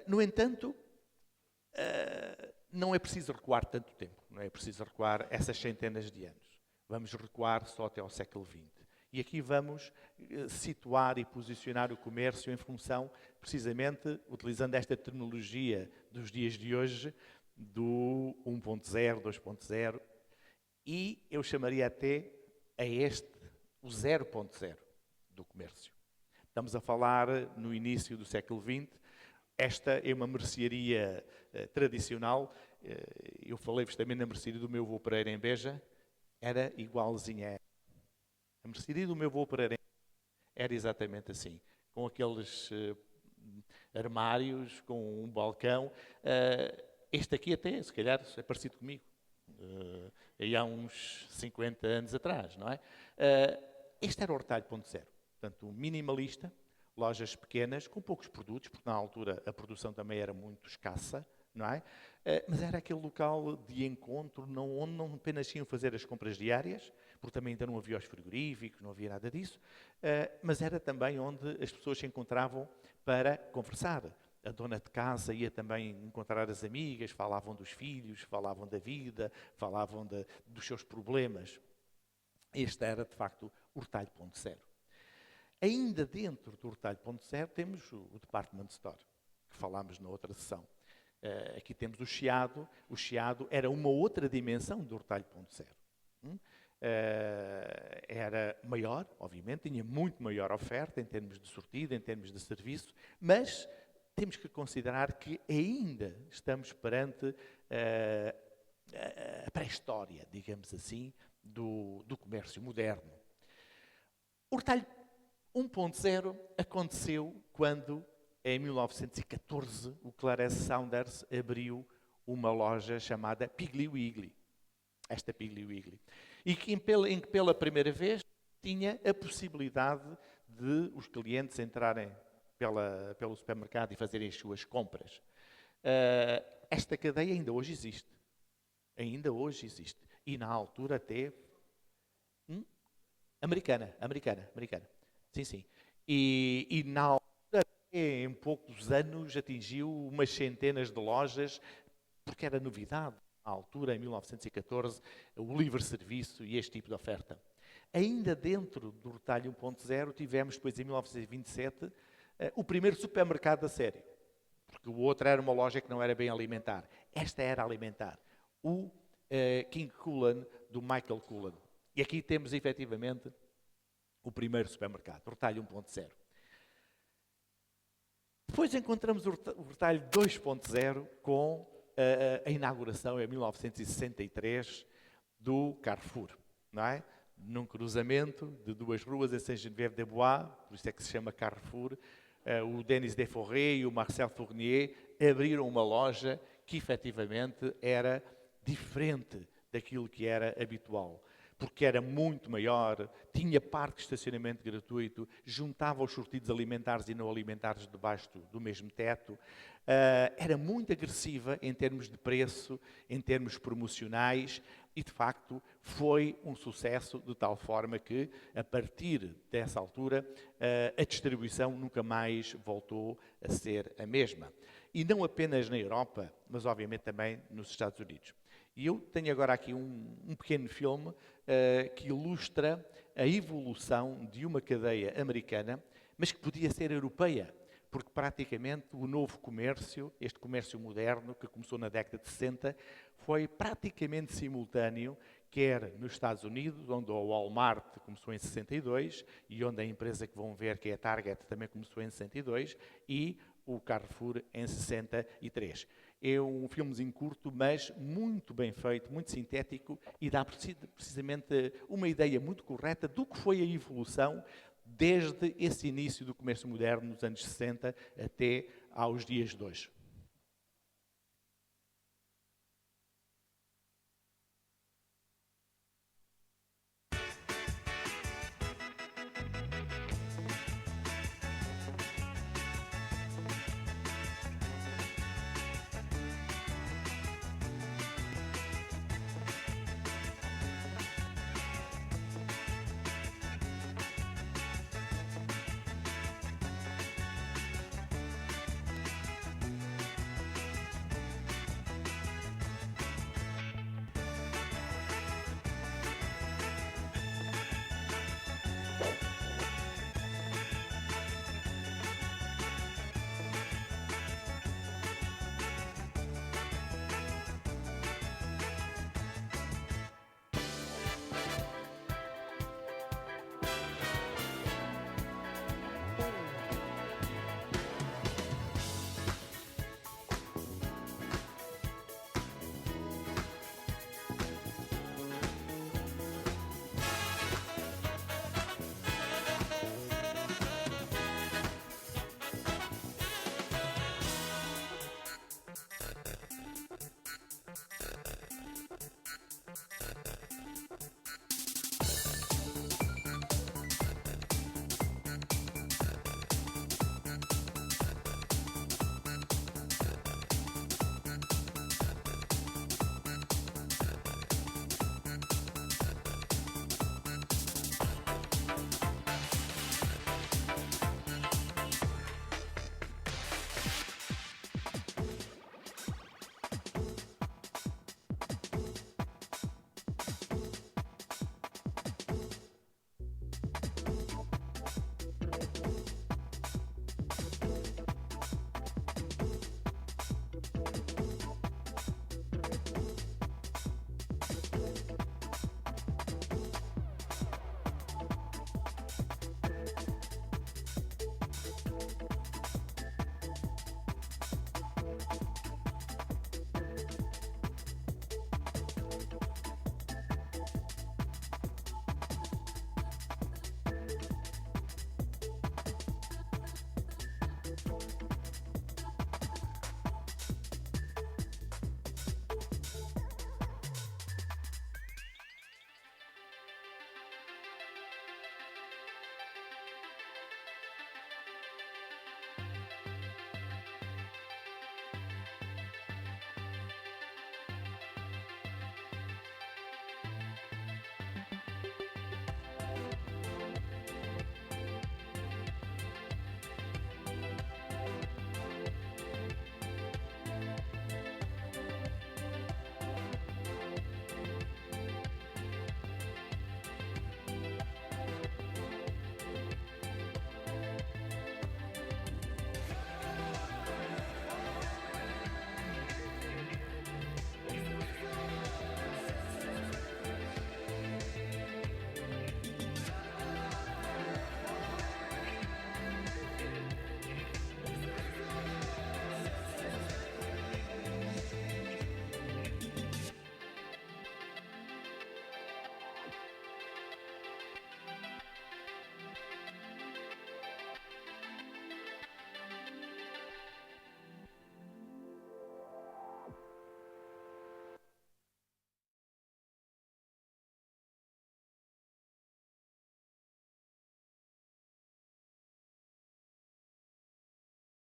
No entanto, não é preciso recuar tanto tempo, não é preciso recuar essas centenas de anos. Vamos recuar só até ao século XX. E aqui vamos situar e posicionar o comércio em função, precisamente, utilizando esta terminologia dos dias de hoje, do 1.0, 2.0, e eu chamaria até a este o 0.0 do comércio. Estamos a falar no início do século XX. Esta é uma mercearia tradicional. Eu falei-vos também na mercearia do meu avô Pereira em Beja. Era igualzinha a esta. A mercearia do meu avô Pereira era exatamente assim. Com aqueles armários, com um balcão. Este aqui até, se calhar, é parecido comigo. Aí há uns 50 anos atrás, não é? Este era o retalho.0. Portanto, minimalista, lojas pequenas, com poucos produtos, porque na altura a produção também era muito escassa, não é? Mas era aquele local de encontro onde não apenas iam fazer as compras diárias, porque também ainda não havia os frigoríficos, não havia nada disso, mas era também onde as pessoas se encontravam para conversar. A dona de casa ia também encontrar as amigas, falavam dos filhos, falavam da vida, falavam dos seus problemas. Este era, de facto, o retalho.0. Ainda dentro do retalho.0 temos o Department Store, que falámos na outra sessão. Aqui temos o Chiado. O Chiado era uma outra dimensão do retalho.0. Era maior, obviamente, tinha muito maior oferta em termos de sortido, em termos de serviço, mas temos que considerar que ainda estamos perante a pré-história, digamos assim, do comércio moderno. O retalho 1.0 aconteceu quando, em 1914, o Clarence Saunders abriu uma loja chamada Piggly Wiggly. Esta Piggly Wiggly. E que, em que pela primeira vez tinha a possibilidade de os clientes entrarem pelo supermercado e fazerem as suas compras. Esta cadeia ainda hoje existe. Ainda hoje existe. E na altura até... Americana. Sim, sim. E na altura, em poucos anos, atingiu umas centenas de lojas, porque era novidade. Na altura, em 1914, o livre serviço e este tipo de oferta. Ainda dentro do retalho 1.0, tivemos depois, em 1927, o primeiro supermercado a sério. Porque o outro era uma loja que não era bem alimentar. Esta era alimentar. O King Kullen, do Michael Kullen. E aqui temos, efetivamente, o primeiro supermercado, o retalho 1.0. Depois encontramos o retalho 2.0 com a inauguração, em 1963, do Carrefour, não é? Num cruzamento de duas ruas, em Saint-Geneviève-des-Bois, por isso é que se chama Carrefour, o Denis Deforest e o Marcel Fournier abriram uma loja que, efetivamente, era diferente daquilo que era habitual. Porque era muito maior, tinha parque de estacionamento gratuito, juntava os sortidos alimentares e não alimentares debaixo do mesmo teto, era muito agressiva em termos de preço, em termos promocionais, e de facto foi um sucesso de tal forma que, a partir dessa altura, a distribuição nunca mais voltou a ser a mesma. E não apenas na Europa, mas obviamente também nos Estados Unidos. E eu tenho agora aqui um pequeno filme que ilustra a evolução de uma cadeia americana, mas que podia ser europeia, porque praticamente o novo comércio, este comércio moderno, que começou na década de 60, foi praticamente simultâneo, quer nos Estados Unidos, onde o Walmart começou em 62, e onde a empresa que vão ver, que é a Target, também começou em 62, e o Carrefour em 63. É um filmezinho curto, mas muito bem feito, muito sintético, e dá precisamente uma ideia muito correta do que foi a evolução desde esse início do comércio moderno nos anos 60 até aos dias de hoje.